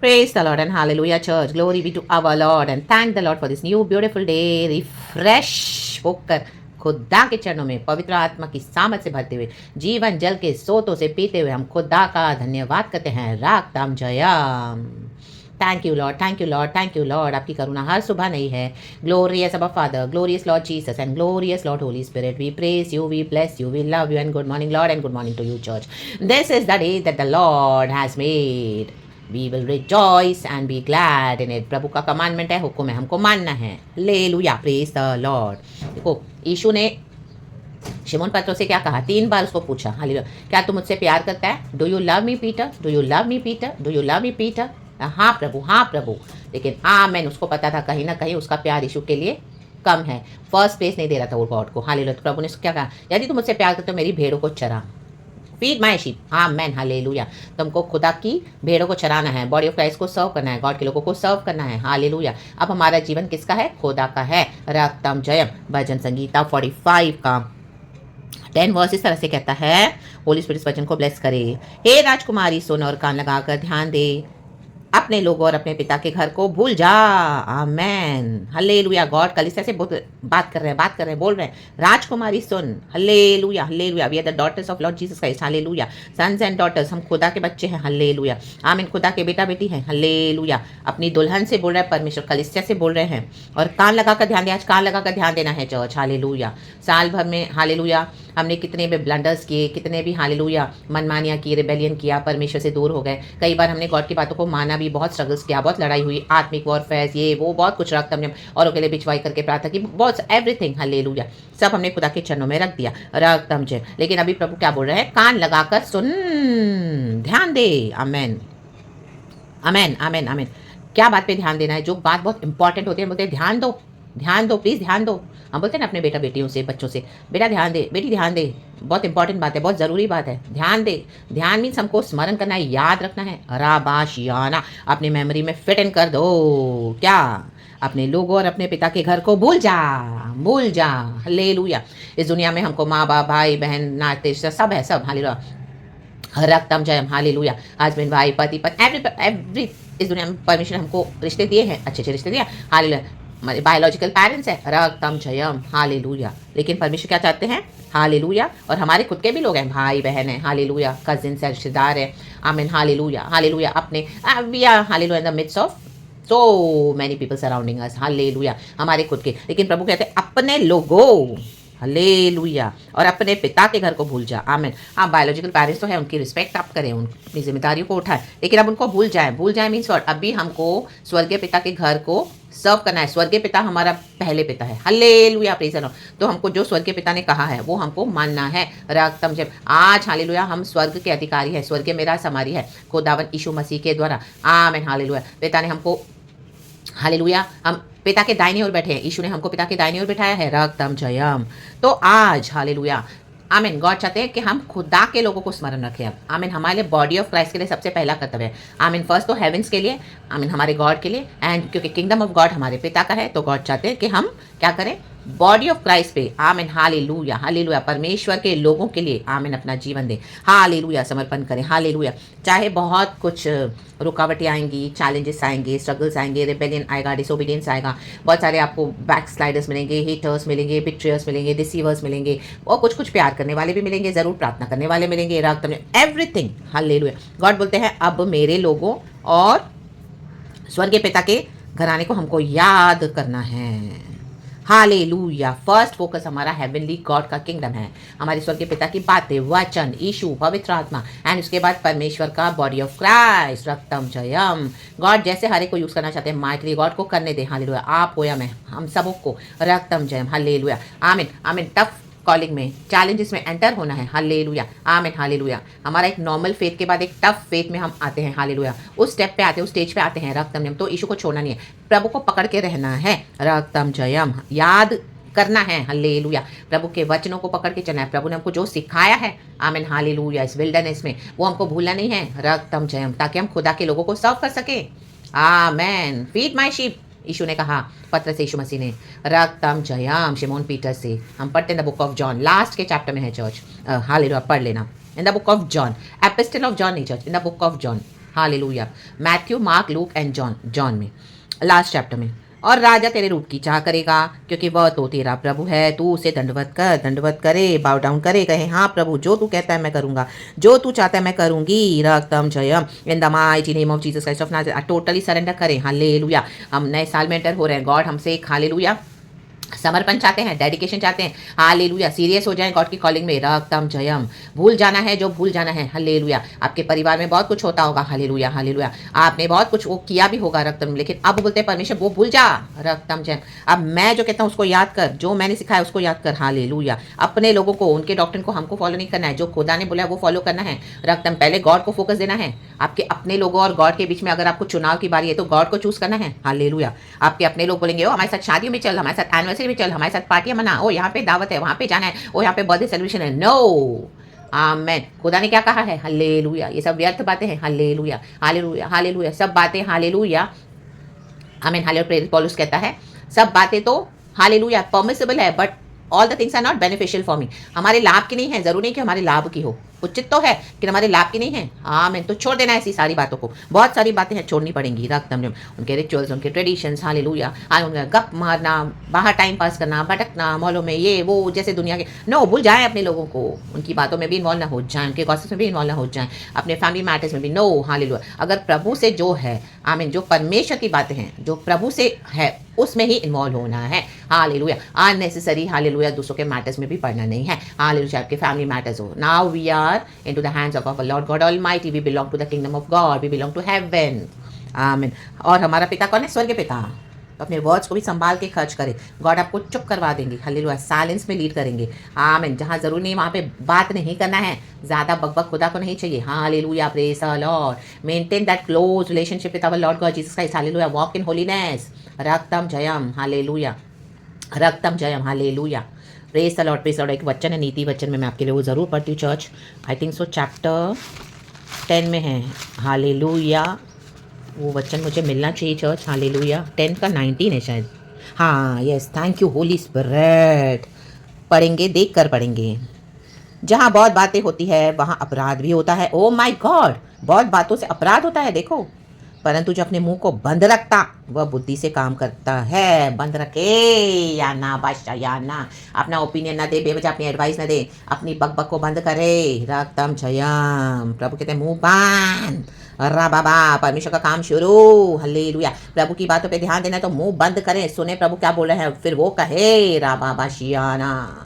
Praise the Lord and hallelujah, church. Glory be to our Lord and thank the Lord for this new beautiful day. Refresh होकर खुदा के चरणों में पवित्र आत्मा की सामर्थ से भरते हुए जीवन जल के सोतों से पीते हुए हम खुदा का धन्यवाद करते हैं। राग ताम जयम। Thank you Lord, thank you Lord, thank you Lord. आपकी करुणा हर सुबह नहीं है। Glorious Abba Father, glorious Lord Jesus and glorious Lord Holy Spirit, we praise you, we bless you, we love you and good morning Lord and good morning to you church. This is the day that the Lord has made, we will rejoice and be glad in it. प्रभु का commandment है, हुक्म है, हमको मानना है। Hallelujah, praise the Lord. देखो यीशु ने शिमोन पत्रों से क्या कहा, 3 बार उसको पूछा, हालेलुया, क्या तू मुझसे प्यार करता है? Do you love me Peter? Do you love me Peter? Do you love me Peter? हाँ प्रभु, हाँ प्रभु। लेकिन मैंने उसको पता था कहीं ना कहीं उसका प्यार यीशु के लिए कम है, फर्स्ट प्लेस नहीं दे रहा था वो गॉड को। हालेलुया। तो प्रभु ने क्या कहा, यदि तू मुझसे प्यार करते हो मेरी भेड़ों को चरा, feed my sheep. Amen, hallelujah. तुमको खुदा की भेड़ों को चराना है, बॉडी ऑफ क्राइस्ट को सर्व करना है, गॉड के लोगों को सर्व करना है। हालेलुया। अब हमारा जीवन किसका है? खुदा का है। रक्तम जयम, भजन संगीता 45 का 10 वर्स इस तरह से कहता है। होली स्पिरिट वचन को ब्लेस करे। हे राजकुमारी, सुन और कान लगाकर ध्यान दे, अपने लोगों और अपने पिता के घर को भूल जा। आमेन, हालेलुया। गॉड कलीसिया से बात कर रहे हैं, बोल रहे हैं, राजकुमारी सुन। Hallelujah, hallelujah. We are the daughters of Lord Jesus Christ. Hallelujah. Sons and daughters, हम खुदा के बच्चे हैं। हालेलुया, आमीन। खुदा के बेटा बेटी हैं। हालेलुया। अपनी दुल्हन से बोल रहे हैं परमेश्वर, कलीसिया से बोल रहे हैं। और कान लगाकर ध्यान दे, आज कान लगाकर ध्यान देना है चर्च। हालेलुया। साल भर में हालेलुया हमने कितने भी ब्लंडर्स किए, कितने भी हालेलुया मनमानियाँ की, रिबेलियन किया, परमेश्वर से दूर हो गए। कई बार हमने गॉड की बातों को माना भी, बहुत स्ट्रगल्स किया, बहुत लड़ाई हुई, आत्मिक वॉरफेयर, ये वो बहुत कुछ रक्त हमने औरों के लिए बिछवाई करके प्रार्थना की, बहुत एवरीथिंग। हालेलुया, सब हमने खुदा के चरणों में रख दिया, रक्त हमसे। लेकिन अभी प्रभु क्या बोल रहे हैं? कान लगाकर सुन, ध्यान दे। आमेन, आमेन, आमेन, आमेन। क्या बात पे ध्यान देना है? जो बात बहुत इंपॉर्टेंट होती है, बोलते हैं ध्यान दो, ध्यान दो, प्लीज़ ध्यान दो। हम बोलते हैं ना अपने बेटा बेटियों से, बच्चों से, बेटा ध्यान दे, बेटी ध्यान दे, बहुत इंपॉर्टेंट बात है, बहुत ज़रूरी बात है, ध्यान दे। ध्यान मीन्स हमको स्मरण करना है, याद रखना है। राबाशियाना, अपनी मेमोरी में फिट इन कर दो। क्या? अपने लोगों और अपने पिता के घर को भूल जा, भूल जा। हालेलुया। इस दुनिया में हमको माँ बाप, भाई बहन, नाते सब है, सब। हालेलुया, रक्तम जयम। हालेलुया। हस्बैंड, भाई, पति, पत्नी, एवरी इस दुनिया में परमेश्वर हमको रिश्ते दिए हैं, अच्छे अच्छे रिश्ते दिए। हालेलुया। हमारे बायोलॉजिकल पेरेंट्स है, रक्तम जयम। हालेलुया। लेकिन परमेश्वर क्या चाहते हैं? हालेलुया। और हमारे खुद के भी लोग हैं, भाई बहन है, हालेलुया, कजिन है, रिश्तेदार है। Amen, hallelujah, hallelujah. अपने we are hallelujah in the midst of so many people surrounding us. Hallelujah, हमारे खुद के। लेकिन प्रभु कहते हैं अपने लोगों, हालेलुया, और अपने पिता के घर को भूल जा। आमीन। हाँ, बायोलॉजिकल पेरेंट्स तो है, उनकी रिस्पेक्ट आप करें, अपनी जिम्मेदारियों को उठाएं, लेकिन अब उनको भूल जाएं। भूल जाएं मीन्स व्हाट? अभी हमको स्वर्गीय पिता के घर को सर्व करना है। स्वर्गीय पिता हमारा पहले पिता है। Hallelujah, praise the Lord. तो हमको जो स्वर्गीय पिता ने कहा है वो हमको मानना है। रक्तम जब आज हालेलुया हम स्वर्ग के अधिकारी है, स्वर्गीय मेरा समारी है, खुदावन यीशु मसीह के द्वारा। आमीन, हालेलुया। पिता ने हमको, हालेलुया, हम पिता के दाहिने ओर बैठे हैं। यीशु ने हमको पिता के दाहिने ओर बिठाया है। रक्तम जयम। तो आज हालेलुया, आमीन, गॉड चाहते हैं कि हम खुदा के लोगों को स्मरण रखें। अब आमीन, हमारे लिए बॉडी ऑफ क्राइस्ट के लिए सबसे पहला कर्तव्य है। आमीन, फर्स्ट तो हेवेंस के लिए, आमीन, हमारे गॉड के लिए, एंड क्योंकि किंगडम ऑफ गॉड हमारे पिता का है, तो गॉड चाहते हैं कि हम क्या करें? बॉडी ऑफ क्राइस्ट पे, आमीन, हालेलुया, हालेलुया, परमेश्वर के लोगों के लिए, आमीन, अपना जीवन दें। हालेलुया, समर्पण करें। हालेलुया। चाहे बहुत कुछ रुकावटें आएंगी, चैलेंजेस आएंगे, स्ट्रगल्स आएंगे, रिबेलियन आएगा, डिसोबीडियंस आएगा, बहुत सारे आपको बैक स्लाइडर्स मिलेंगे, हेटर्स मिलेंगे, बिट्रेयर्स मिलेंगे, डिसीवर्स मिलेंगे, और कुछ कुछ प्यार करने वाले भी मिलेंगे, ज़रूर प्रार्थना करने वाले मिलेंगे, रक्त में एवरीथिंग। हालेलुया। गॉड बोलते हैं अब मेरे लोगों और स्वर्गीय पिता के घराने को हमको याद करना है। हालेलुया। फर्स्ट फोकस हमारा हेवनली गॉड का किंगडम है, हमारे स्वर्गीय पिता की बातें, वचन, यीशु, पवित्र आत्मा, एंड उसके बाद परमेश्वर का body of Christ. रक्तम Jayam. God जैसे हर एक को यूज करना चाहते हैं माइटली, गॉड को करने दे। हालेलुया। आप हो या मैं, हम सबों को रक्तम जयम। हालेलुया। आमीन, आमीन। टफ कॉलिंग में, चैलेंजेस में एंटर होना है। हालेलुया, आमीन, हालेलुया। हमारा एक नॉर्मल फेथ के बाद एक टफ फेथ में हम आते हैं। हालेलुया। उस स्टेप पे आते हैं, उस स्टेज पे आते हैं। रक्तम जयम। तो यीशु को छोड़ना नहीं है, प्रभु को पकड़ के रहना है। रक्तम जयम, याद करना है। हालेलुया। प्रभु के वचनों को पकड़ के चलना है। प्रभु ने हमको जो सिखाया है, आमीन, हालेलुया, इस विल्डरनेस में, वो हमको भूलना नहीं है। रक्तम जयम, ताकि हम खुदा के लोगों को सर्व कर सके। आमेन। फीड माई शीप, यीशु ने कहा, पत्र से यीशु मसीह ने। रक्तम जयम, शिमोन पीटर से हम पढ़ते हैं the book of John, last के चैप्टर में है चर्च। हालेलुया, पढ़ लेना। In the book of John, epistle of John नहीं church, in the book of John. Hallelujah. Matthew, Mark, Luke and John में, लास्ट चैप्टर में। और राजा तेरे रूप की चाह करेगा, क्योंकि वह तो तेरा प्रभु है। तू उसे दंडवत करे, बाउ डाउन करे, कहे हाँ प्रभु, जो तू कहता है मैं करूँगा, जो तू चाहता है मैं करूँगी। रक्तम जयम in the mighty name of Jesus Christ of Nazareth. Totally surrender करें। हालेलुया। हम नए साल में एंटर हो रहे हैं। गॉड हमसे एक हालेलुया समर्पण चाहते हैं, डेडिकेशन चाहते हैं। हालेलुया। सीरियस हो जाएं गॉड की कॉलिंग में। रक्तम जयम। भूल जाना है जो भूल जाना है। हालेलुया। आपके परिवार में बहुत कुछ होता होगा। Hallelujah hallelujah. आपने बहुत कुछ वो किया भी होगा रक्तम, लेकिन अब बोलते हैं परमेश्वर वो भूल जा। रक्तम जयम। अब मैं जो कहता हूँ उसको याद कर, जो मैंने सिखाया उसको याद कर। हालेलुया। अपने लोगों को, उनके डॉक्टर को हमको फॉलो नहीं करना है, जो खुदा ने बोला है वो फॉलो करना है। रक्तम पहले गॉड को फोकस देना है। आपके अपने लोगों और गॉड के बीच में अगर आपको चुनाव की बारी है तो गॉड को चूज करना है। हालेलुया। आपके अपने लोग बोलेंगे ओ हमारे साथ शादियों में चल, हमारे साथ एनिवर्सरी में चल, हमारे साथ पार्टियां मना, ओ यहाँ पे दावत है, वहाँ पे जाना है, ओ यहाँ पे बर्थडे सेलिब्रेशन है। नो आमेन। खुदा ने क्या कहा है? हालेलुया। ये सब व्यर्थ बातें हैं। Hallelujah hallelujah hallelujah. सब बातें हालेलुया आमीन। हालेलुया। पौलुस कहता है सब बातें तो हालेलुया परमिसिबल है, but all the things are not beneficial for me. हमारे लाभ की नहीं है, जरूरी नहीं कि हमारे लाभ की हो, उचित तो है कि हमारे लाभ की नहीं है। आमीन। तो छोड़ देना ऐसी सारी बातों को। बहुत सारी बातें हैं छोड़नी पड़ेंगी। रक्तम उनके रिचुअल्स, उनके ट्रेडिशंस, हालेलुया, उनका गप मारना, बाहर टाइम पास करना, भटकना मॉलों में, ये वो जैसे दुनिया के, नो भूल जाएं अपने लोगों को। उनकी बातों में भी इन्वॉल्व ना हो जाएं, उनके गॉसिप्स में भी इन्वॉल्व ना हो जाएं, अपने फैमिली मैटर्स में भी नो। हालेलुया। अगर प्रभु से जो है, आमीन, जो परमेश्वर की बातें हैं, जो प्रभु से है उसमें ही इन्वॉल्व होना है। हालेलुया। अननेसेसरी हालेलुया दूसरों के मैटर्स में भी पढ़ना नहीं है। हालेलुया। आपके फैमिली मैटर्स हो। Now we are into the hands of our Lord God Almighty. We belong to the kingdom of God. We belong to heaven. आमीन। और हमारा पिता कौन है? स्वर्ग पिता। तो अपने वर्ड्स को भी संभाल के खर्च करें। गॉड आपको चुप करवा देंगे। हालेलुया। साइलेंस में लीड करेंगे। आमीन। जहाँ जरूरी नहीं वहाँ पे बात नहीं करना है। ज़्यादा बकबक खुदा को नहीं चाहिए। Hallelujah. Praise the Lord. Maintain that close relationship with our Lord God Jesus Christ. Hallelujah. Walk in holiness. रक्तम जयम। हालेलुया। रक्तम जयम। Hallelujah. Praise the Lord. Praise the Lord. एक वचन है, नीति वचन में मैं आपके लिए वो ज़रूर पढ़ती हूँ church. I think so chapter 10 में है। हालेलुया। वो वचन मुझे मिलना चाहिए चर्च। हालेलुया। 10 का 19 है शायद। हाँ yes, thank you Holy spirit. पढ़ेंगे, देख कर पढ़ेंगे। जहाँ बहुत बातें होती है वहाँ अपराध भी होता है। ओ माय गॉड, बहुत बातों से अपराध होता है। देखो, परंतु जो अपने मुंह को बंद रखता वह बुद्धि से काम करता है। बंद रखे या ना बादशाह, या ना अपना ओपिनियन ना दे, बेवजह अपनी एडवाइस ना दे, अपनी बकबक को बंद करे। रक्तम जयम। प्रभु कहते हैं मुंह बांध। रा बाबा, परमेश्वर का काम शुरू। हालेलुया। प्रभु की बातों पे ध्यान देना है तो मुंह बंद करें, सुने प्रभु क्या बोल रहे हैं, फिर वो कहे रा बाबा शियाना।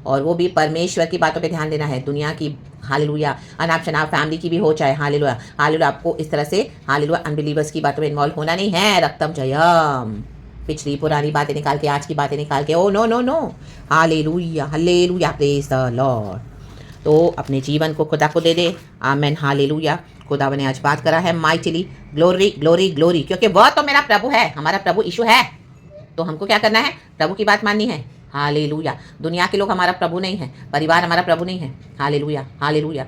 और वो भी परमेश्वर की बातों पे ध्यान देना है, दुनिया की हालेलुया अनाप शनाप फैमिली की भी हो चाहे। Hallelujah hallelujah. आपको इस तरह से हालेलुया अनबिलीवर्स की बातों में इन्वॉल्व होना नहीं है। रक्तम जयम। पिछली पुरानी बातें निकाल के, आज की बातें निकाल के, oh no no no. Hallelujah hallelujah. Praise the Lord. तो अपने जीवन को खुदा को दे दे। आमेन। हालेलुया। खुदा ने आज बात करा है माइटिली। ग्लोरी ग्लोरी ग्लोरी, क्योंकि वह तो मेरा प्रभु है, हमारा प्रभु यीशु है। तो हमको क्या करना है? प्रभु की बात माननी है। हालेलुया। दुनिया के लोग हमारा प्रभु नहीं है, परिवार हमारा प्रभु नहीं है। Hallelujah hallelujah.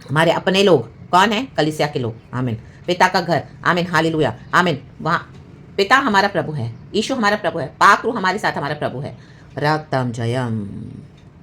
हमारे अपने लोग कौन है? कलीसिया के लोग। आमीन। पिता का घर। आमीन। हालेलुया। आमीन। वहाँ पिता हमारा प्रभु है, यीशु हमारा प्रभु है, पाक रूह हमारे साथ हमारा प्रभु है। रक्तम जयम।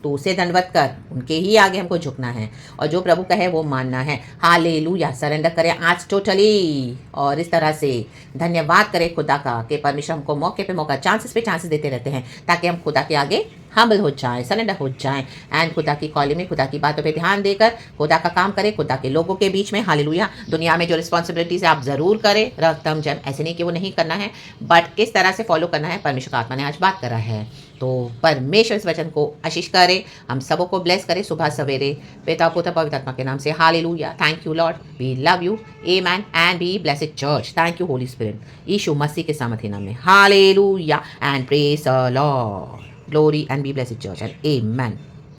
तो उसे दंडवत कर, उनके ही आगे हमको झुकना है और जो प्रभु कहे वो मानना है। हालेलुया। सरेंडर करें आज टोटली। और इस तरह से धन्यवाद करें खुदा का कि परमेश्वर हमको मौके पे मौका, चांसेस पे चांसेस देते रहते हैं ताकि हम खुदा के आगे हम्बल हो जाएं, सरेंडर हो जाएं एंड खुदा की कॉलिंग में, खुदा की बातों पे ध्यान देकर खुदा का काम करें, खुदा के लोगों के बीच में। हालेलुया। दुनिया में जो रिस्पॉन्सिबिलिटीज है आप ज़रूर करें। रक्तम जयम। ऐसे नहीं कि वो नहीं करना है, बट किस तरह से फॉलो करना है परमेश्वर का आत्मा ने आज बात करा है। तो परमेश्वर इस वचन को आशीष करे, हम सबों को ब्लेस करे सुबह सवेरे, पिता पुत्र पवित्र आत्मा के नाम से। Hallelujah. Thank you Lord, we love you, amen and be blessed church. Thank you Holy Spirit, यीशु मसीह के सामर्थ्य नाम में। Hallelujah and praise the Lord. Glory and be blessed church and amen.